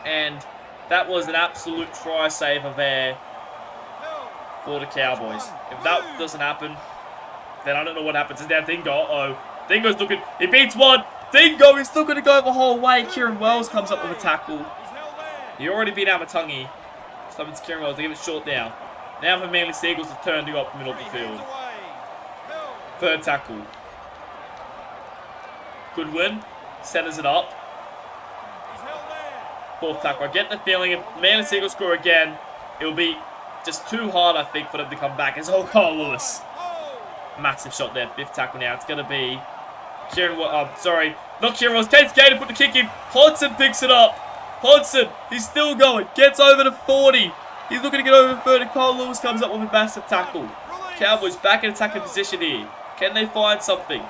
And that was an absolute try saver there for the Cowboys. If that doesn't happen, then I don't know what happens. It's now Dingo. Uh-oh. Dingo's looking. He beats one. Dingo is still going to go the whole way. Kieran Wells comes up with a tackle. He already beat Amatangi. So it's Kieran Wells. They give it short now. Now for Manly Seagulls to turn to go up the middle of the field. Third tackle. Goodwin centers it up. Fourth tackle. I get the feeling if Manly Seagulls score again, it'll be just too hard, I think, for them to come back. It's all Carl Lewis. Massive shot there. Fifth tackle now. It's going to be Kieran Wells. Sorry. Not Kieran Wells. Kate's Gator put the kick in. Hodgson picks it up. Hodgson. He's still going. Gets over to 40. He's looking to get over 30. Carl Lewis comes up with a massive tackle. Cowboys back in attacking position here. Can they find something?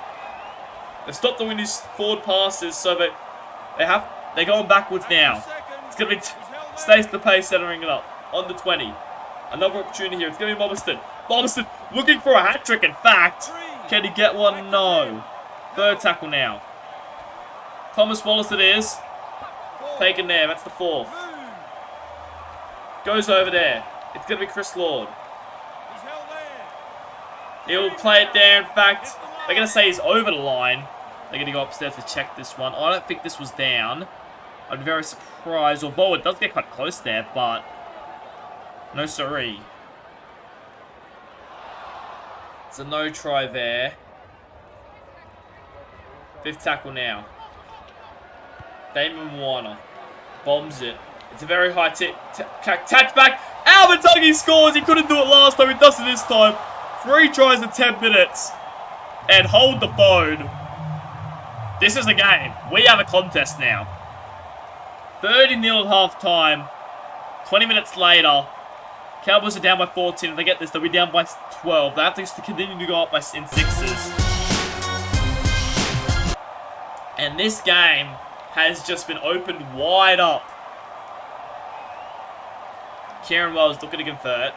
They've stopped doing these forward passes, so they're going backwards now. It's going to be Stace the pace, centering it up on the 20. Another opportunity here. It's going to be Mobiston. Mobiston looking for a hat trick. In fact, can he get one? No. Third tackle now. Thomas Wallace it is. Taken there. That's the fourth. Goes over there. It's going to be Chris Lord. He'll play it there. In fact, they're going to say he's over the line. They're going to go upstairs to check this one. I don't think this was down. I'd be very surprised. Although it does get quite close there, but no sorry. It's a no try there. Fifth tackle now. Damon Warner bombs it. It's a very high touch back. Amatangi scores. He couldn't do it last time. He does it this time. 3 tries in 10 minutes. And hold the phone. This is a game. We have a contest now. 30-0 at half time. 20 minutes later. Cowboys are down by 14. If they get this, they'll be down by 12. They have to continue to go up in sixes. And this game has just been opened wide up. Kieran Wells looking to convert.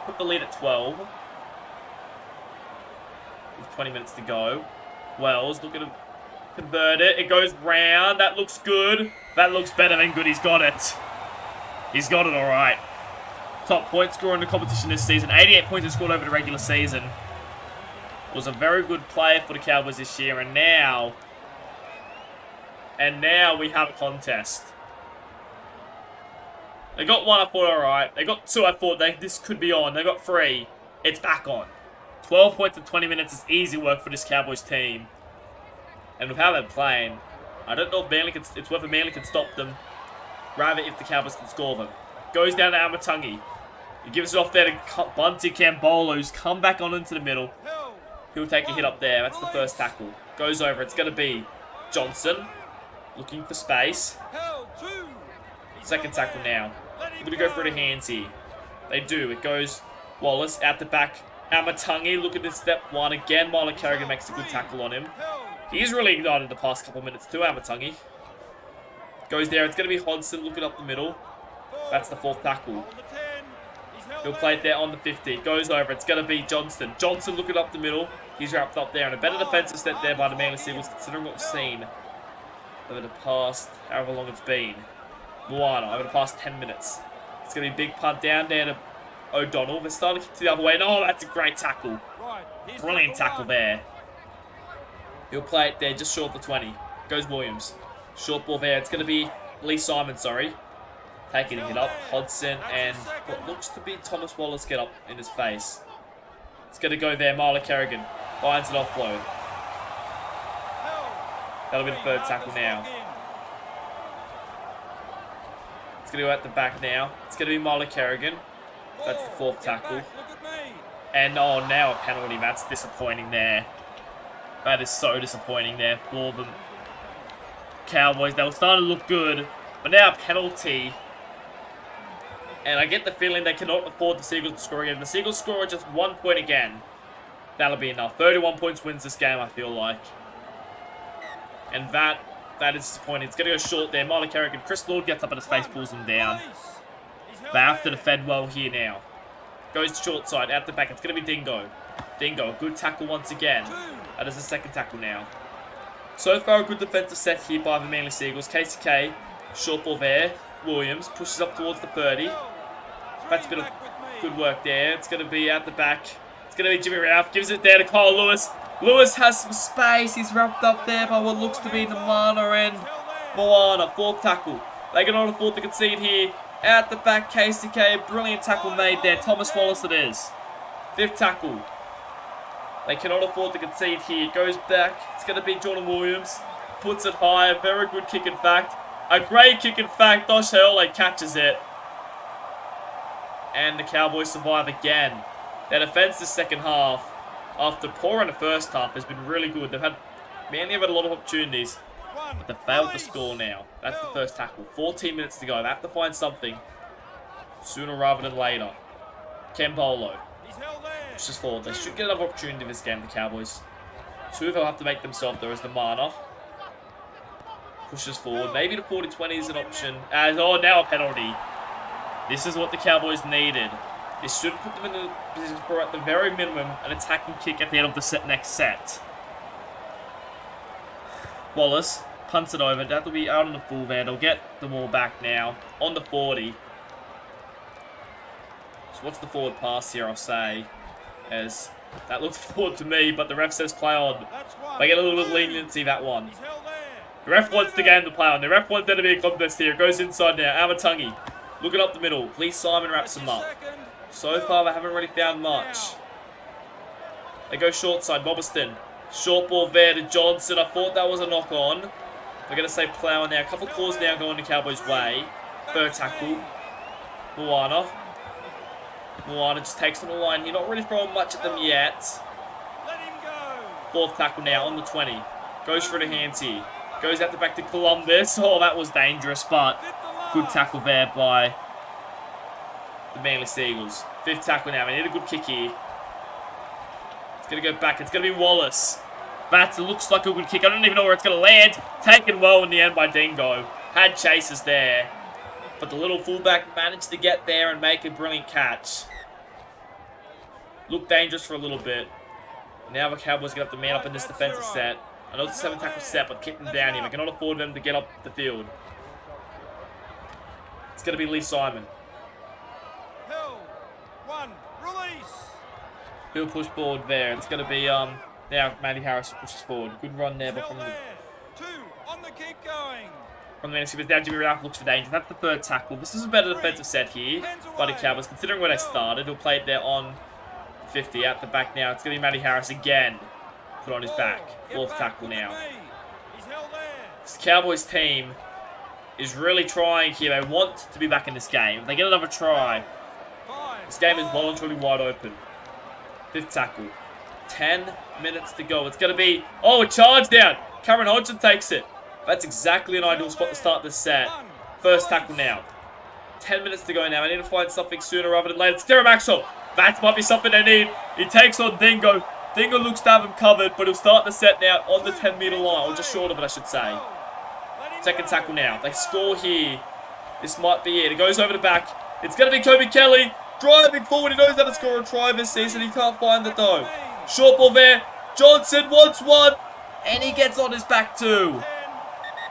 Put the lead at 12. With 20 minutes to go. Wells looking to convert it. It goes round. That looks good. That looks better than good. He's got it. He's got it all right. Top point scorer in the competition this season. 88 points he scored over the regular season. Was a very good player for the Cowboys this year. And now we have a contest. They got one, I thought, alright. They got two, I thought this could be on. They got three. It's back on. 12 points in 20 minutes is easy work for this Cowboys team. And with how they're playing, I don't know if it's whether Manly can stop them. Rather, if the Cowboys can score them. Goes down to Amatangi. He gives it off there to Bunty Campbell, who's come back on into the middle. He'll take a hit up there. That's the first tackle. Goes over. It's going to be Johnson. Looking for space. Second tackle now. We're going to go through the hands here. They do. It goes Wallace out the back. Amatangi, look at this step one. Again, Marlon Carrigan makes a good tackle on him. He's really ignited the past couple of minutes too, Amatangi. Goes there. It's going to be Hodgson looking up the middle. That's the fourth tackle. He'll play it there on the 50. Goes over. It's going to be Johnston. Johnson looking up the middle. He's wrapped up there. And a better defensive set there by the Manly Seagulls, considering what we've seen over the past, however long it's been. Moana, over the past 10 minutes. It's going to be a big punt down there to O'Donnell. They're starting to kick the other way. Oh, that's a great tackle. Brilliant tackle there. He'll play it there just short of the 20. Goes Williams. Short ball there. It's going to be Lee Simon, sorry. Taking a hit up. Hodgson and what looks to be Thomas Wallace get up in his face. It's going to go there. Marla Kerrigan finds it offload. That'll be the third tackle now. It's going to go at the back now. It's going to be Marla Kerrigan. That's the fourth tackle. And oh, now a penalty. That's disappointing there. That is so disappointing there for the Cowboys. They were starting to look good, but now a penalty. And I get the feeling they cannot afford the Seagulls to score again. If the Seagulls score just 1 point again, that'll be enough. 31 points wins this game, I feel like. And that is disappointing. It's going to go short there. Marlon Kerrigan. Chris Lord gets up at his face, pulls him down. They have to defend well here now. Goes short side, out the back. It's going to be Dingo. Dingo, a good tackle once again. That is the second tackle now. So far, a good defensive set here by the Manly Seagulls. KCK, short ball there. Williams pushes up towards the 30. That's a bit of good work there. It's going to be out the back. It's going to be Jimmy Ralph. Gives it there to Kyle Lewis. Lewis has some space. He's wrapped up there by what looks to be Namana and Moana. Fourth tackle. They cannot afford to concede here. Out the back, KCK. Brilliant tackle made there. Thomas Wallace it is. Fifth tackle. They cannot afford to concede here. Goes back. It's going to be Jordan Williams. Puts it high. A very good kick in fact. A great kick in fact. Dosh Hurley catches it. And the Cowboys survive again. Their defense this second half, after poor in the first half, has been really good. Manly have had a lot of opportunities, but they've failed to score now. That's the first tackle. 14 minutes to go. They have to find something sooner rather than later. Cambolo pushes forward. They should get another opportunity in this game, the Cowboys. Two they'll have to make themselves. There is the Mana. Pushes forward. Maybe the 40-20 is an option. Oh, now a penalty. This is what the Cowboys needed. This should put them in the position for, at the very minimum, an attacking kick at the end of the next set. Wallace punts it over. That'll be out on the full there. They'll get the ball back now. On the 40. So what's the forward pass here, I'll say? As that looks forward to me, but the ref says play on. They get a little bit of leniency, that one. The ref wants the game to play on. The ref wants there to be a contest here. It goes inside now. Amatangi. Looking up the middle. Lee Simon wraps him up. So far, they haven't really found much. They go short side. Bobberston. Short ball there to Johnson. I thought that was a knock on. They're going to say plow on there. A couple of calls now going the Cowboys' way. Third tackle. Moana. Moana just takes on the line here. Not really throwing much at them yet. Fourth tackle now on the 20. Goes through the hands here. Goes out the back to Columbus. Oh, that was dangerous, but good tackle there by the Manly Seagulls. Fifth tackle now. We need a good kick here. It's going to go back. It's going to be Wallace. That looks like a good kick. I don't even know where it's going to land. Taken well in the end by Dingo. Had chases there. But the little fullback managed to get there and make a brilliant catch. Looked dangerous for a little bit. Now the Cowboys get up the man up in this defensive set. I know it's a 7-tackle set, but keep them down here. They cannot afford them to get up the field. It's going to be Lee Simon. He'll push forward there. It's going to be now Matty Harris pushes forward. Good run there, but from the from the Manly Seagulls. Now Jimmy Ralph looks for danger. That's the third tackle. This is a better defensive set here by the Cowboys, considering where they started. He'll play it there on 50 at the back now. It's going to be Matty Harris again. Put on his back. Fourth tackle now. This Cowboys team is really trying here. They want to be back in this game. If they get another try, this game is well and truly wide open. Fifth tackle. 10 minutes to go. It's going to be... Oh, a charge down. Cameron Hodgson takes it. That's exactly an ideal spot to start this set. First tackle now. 10 minutes to go now. I need to find something sooner rather than later. It's Darren Maxwell. That might be something they need. He takes on Dingo. Dingo looks to have him covered, but he'll start the set now on the 10-meter line. Or just short of it, I should say. Second tackle now. They score here. This might be it. It goes over the back. It's going to be Kobe Kelly. Driving forward. He knows how to score a try this season. He can't find it though. Short ball there. Johnson wants one. And he gets on his back too.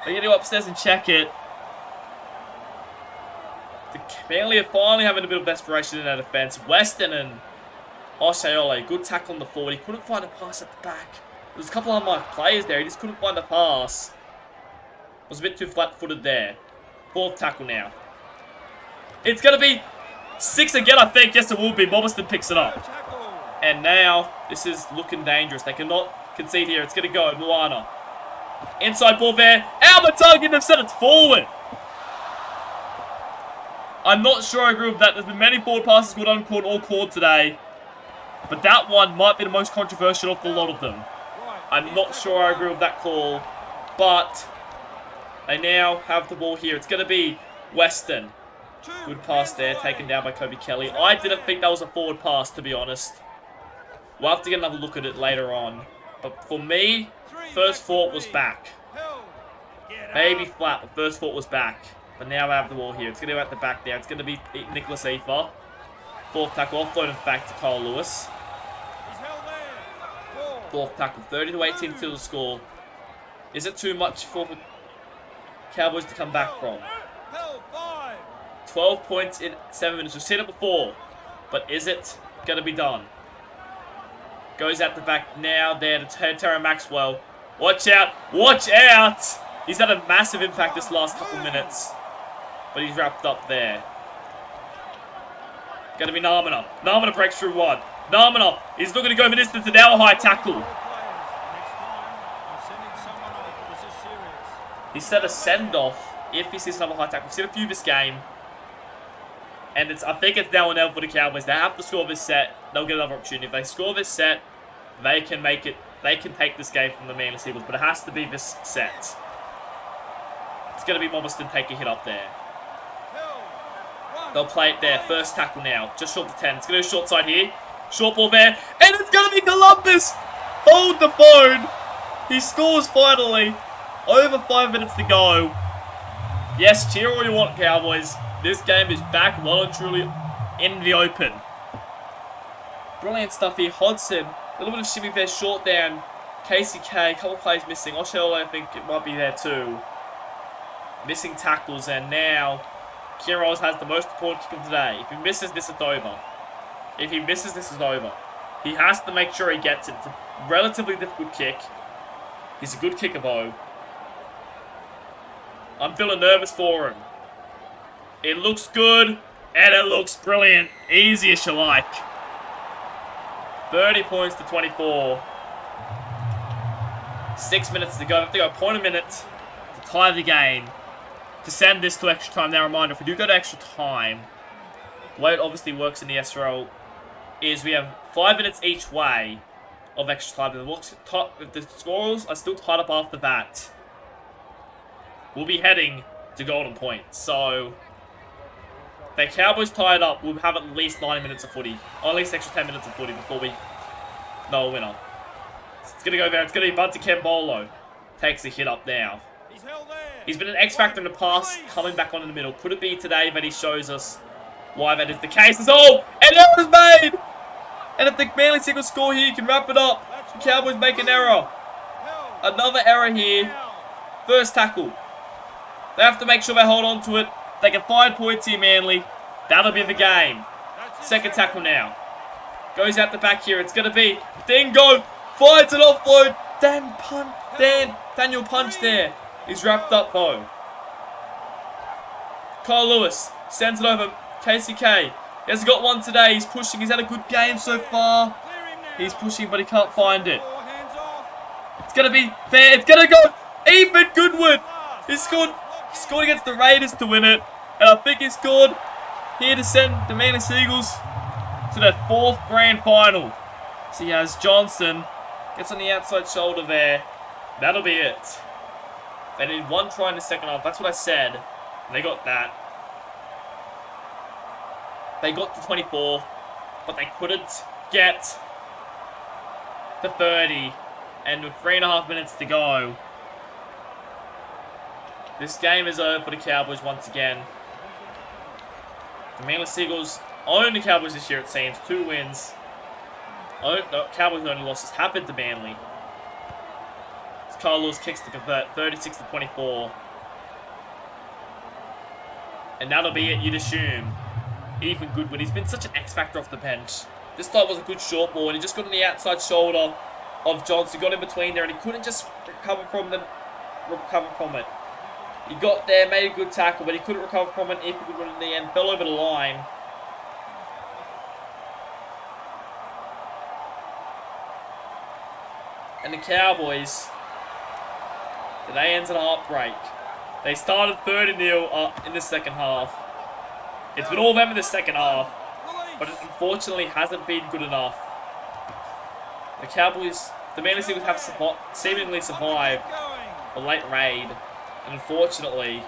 They're going to go upstairs and check it. The Manly are finally having a bit of desperation in their defense. Weston and Oshaole, good tackle on the forward. He couldn't find a pass at the back. There was a couple of unmarked players there. He just couldn't find a pass. Was a bit too flat-footed there. Fourth tackle now. It's going to be 6 again, I think. Yes, it will be. Bobiston picks it up. And now, this is looking dangerous. They cannot concede here. It's going to go. Moana. Inside ball there. Albert targeting them, set it forward. I'm not sure I agree with that. There's been many forward passes called uncalled or called today. But that one might be the most controversial of the lot of them. I'm not sure I agree with that call. But they now have the ball here. It's going to be Weston. Good pass there, taken down by Kobe Kelly. I didn't think that was a forward pass, to be honest. We'll have to get another look at it later on. But for me, first thought was back. Maybe flat, but first thought was back. But now I have the ball here. It's going to go at the back there. It's going to be Nicholas Aoife. Fourth tackle, offloaded back to Kyle Lewis. Fourth tackle, 30-18 to the score. Is it too much for the Cowboys to come back from? 12 points in 7 minutes. We've seen it before. But is it going to be done? Goes at the back now there to Terry Maxwell. Watch out. Watch out. He's had a massive impact this last couple minutes. But he's wrapped up there. Going to be Namina. Namina breaks through one. Namina is looking to go for distance and now a high tackle. He set a send-off if he sees another high tackle. We've seen a few this game. And I think it's now or never for the Cowboys. They have to score this set. They'll get another opportunity. If they score this set, they can make it. They can take this game from the Manly Seagulls. But it has to be this set. It's going to be Mobiston take a hit up there. They'll play it there. First tackle now. Just short to 10. It's going to go short side here. Short ball there. And it's going to be Columbus. Hold the phone. He scores finally. Over 5 minutes to go. Yes, cheer all you want, Cowboys. This game is back well and truly in the open. Brilliant stuff here. Hodgson. A little bit of shimmy there. Short down. KCK. A couple of players missing. Oshaole, I think it might be there too. Missing tackles. And now Kiros has the most important kick of the day. If he misses this, it's over. If he misses this, it's over. He has to make sure he gets it. It's a relatively difficult kick. He's a good kicker, though. I'm feeling nervous for him. It looks good, and it looks brilliant. Easy as you like. 30 points to 24. 6 minutes to go. I have to go a point a minute to tie the game. To send this to extra time. Now, reminder, if we do go to extra time, the way it obviously works in the SRL is we have 5 minutes each way of extra time. If the scores are still tied up after that, we'll be heading to golden point. So, the Cowboys tied up, we'll have at least 90 minutes of footy. Or at least extra 10 minutes of footy before we know a winner. It's going to go there. It's going to be Bunty Kembolo. Takes a hit up now. He's been an X-factor in the past, coming back on in the middle. Could it be today that he shows us why that is the case? Oh! An error is made! And if the Manly Seagulls score here, you can wrap it up. The Cowboys make an error. Another error here. First tackle. They have to make sure they hold on to it. They can find points here, Manly. That'll be the game. Second tackle now. Goes out the back here. It's going to be Dingo. Finds an offload. Daniel Punch there. He's wrapped up, though. Kyle Lewis sends it over. KCK. He hasn't got one today. He's pushing. He's had a good game so far. He's pushing, but he can't find it. It's going to be fair. It's going to go. Ethan Goodwin. He scored against the Raiders to win it. And I think he scored here to send the Manly Seagulls to their 4th grand final. So he has Johnson. Gets on the outside shoulder there. That'll be it. They need 1 try in the second half. That's what I said. And they got that. They got to 24. But they couldn't get to 30. And with 3.5 minutes to go, this game is over for the Cowboys once again. The Manly Seagulls own the Cowboys this year, it seems. 2 wins. The Cowboys' only losses happened to Manly. As Kyle Lewis kicks to convert, 36-24. And that'll be it, you'd assume. Ethan Goodwin, he's been such an X-factor off the bench. This time was a good short ball, and he just got on the outside shoulder of Johnson, got in between there, and he couldn't just recover from it. He got there, made a good tackle, but he couldn't recover from it. Ethan Goodwin in the end fell over the line. And the Cowboys, they ends in a heartbreak. They started 30-0 in the second half. It's been all them in the second half, but it unfortunately hasn't been good enough. The Cowboys, the Manly Seagulls have seemingly survived a late raid, and unfortunately,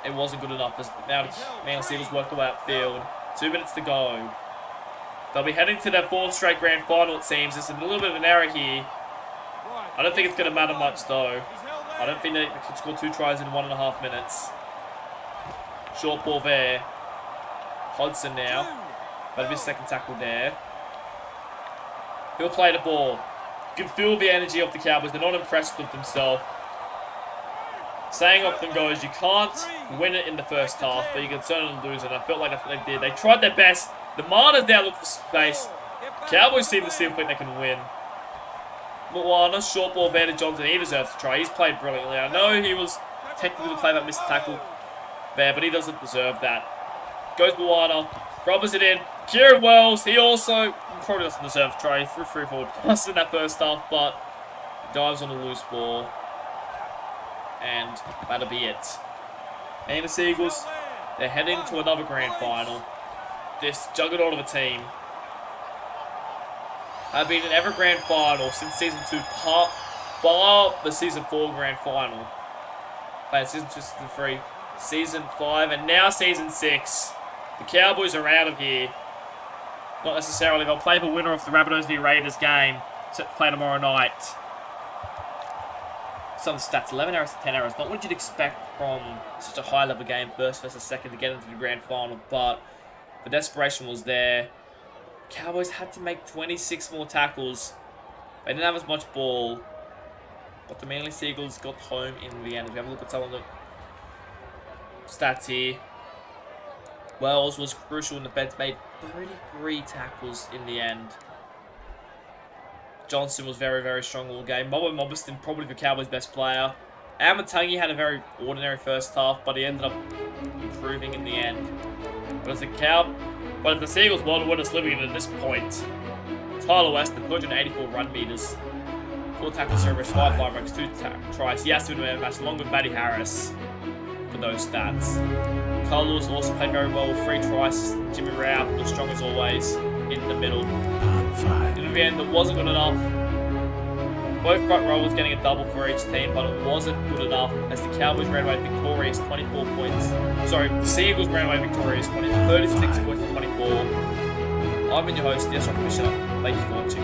it wasn't good enough as now the Manly Seagulls work their way upfield. 2 minutes to go. They'll be heading to their 4th straight grand final, it seems. There's a little bit of an error here. I don't think it's going to matter much, though. I don't think they can score 2 tries in 1.5 minutes. Short ball there. Hodgson now. That'll be his second tackle there. He'll play the ball. You can feel the energy of the Cowboys. They're not impressed with themselves. Saying often goes, you can't win it in the first half, but you can certainly lose it. And I felt like that's what they did. They tried their best. The Martyrs now look for space. Cowboys seem to still think they can win. Moana, short ball there to Johnson. He deserves to try. He's played brilliantly. I know he was technically played that missed tackle there, but he doesn't deserve that. Goes Moana. Robbers it in. Kieran Wells, he also probably doesn't deserve to try. He threw 3 forward passes in that first half, but dives on a loose ball. And that'll be it. And the Seagulls, they're heading to another grand final. This juggernaut of a team have been in every grand final since Season 2, bar the Season 4 grand final. Played Season 2, Season 3, Season 5, and now Season 6. The Cowboys are out of here. Not necessarily. They'll play the winner of the Rabbitohs v Raiders game. Set to play tomorrow night. Some stats, 11 errors to 10 errors. Not what you'd expect from such a high-level game, first versus second, to get into the grand final, but the desperation was there. Cowboys had to make 26 more tackles. They didn't have as much ball, but the Manly Seagulls got home in the end. If we have a look at some of the stats here. Wells was crucial in defense, made 33 tackles in the end. Johnson was very, very strong all game. Mobiston, probably the Cowboys' best player. Amatangi had a very ordinary first half, but he ended up improving in the end. But as the Seagulls were just living at this point. Tyler Weston, 284 run meters, 4 tackles for 5 line breaks, 2 tries. He has to win a match along with Matty Harris for those stats. Carl Lewis also played very well with 3 tries. Jimmy Rao was strong as always in the middle. In the end, it wasn't good enough. Both front rowers getting a double for each team, but it wasn't good enough as the Cowboys ran away victorious 24 points. Sorry, the Seagulls ran away victorious 36 points to 24. I've been your host, the SRL Commissioner. Thank you for watching.